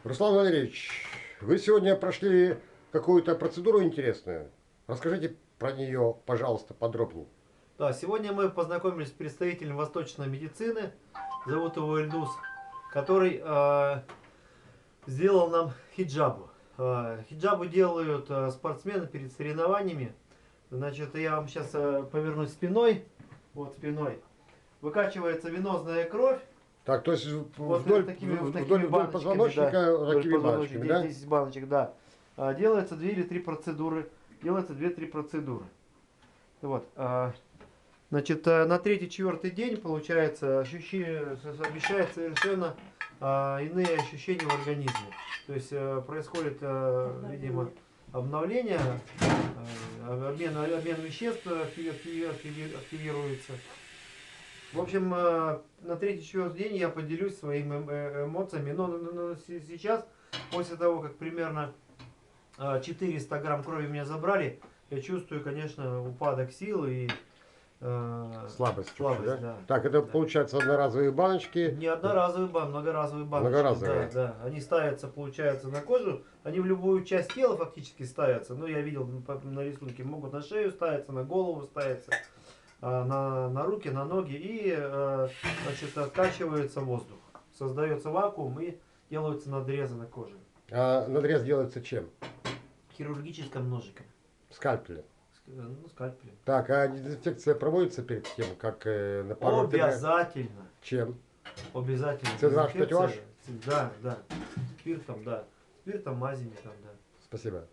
Руслан Валерьевич, вы сегодня прошли какую-то процедуру интересную. Расскажите про нее, пожалуйста, подробнее. Да, сегодня мы познакомились с представителем восточной медицины, зовут его Ильдус, который сделал нам хиджабу. Хиджабу делают спортсмены перед соревнованиями. Значит, я вам сейчас повернусь спиной, вот спиной. Выкачивается венозная кровь. Так, то есть Вот вдоль, такими вдоль баночками, позвоночника да, вдоль такими позвоночника, баночками, да? 10 баночек, да. Делается 2 или 3 процедуры. Делается 2-3 процедуры. Вот. Значит, на третий-четвертый день, получается, обещает совершенно иные ощущения в организме. То есть происходит, видимо, обновление, обмен веществ активируется. В общем, на третий-четвертый день я поделюсь своими эмоциями. Но сейчас, после того, как примерно 400 грамм крови меня забрали, я чувствую, конечно, упадок сил и Слабость, слабость, да? да. Так, это Да. получается одноразовые баночки. Не одноразовые многоразовые баночки. Многоразовые. Да, да. Они ставятся, получается, на кожу. Они в любую часть тела фактически ставятся. Ну, я видел на рисунке, могут на шею ставиться, на голову ставиться, на руки, на ноги. И, значит, откачивается воздух. Создается вакуум и делаются надрезы на коже. А надрез делается чем? Хирургическим ножиком. Скальпелем. Ну, скальпелем. Так, а дезинфекция проводится перед тем, как на пару Обязательно. Чем? Обязательно. C2H5OH? Да, да. Спиртом, да. Спиртом, мазями там, да. Спасибо.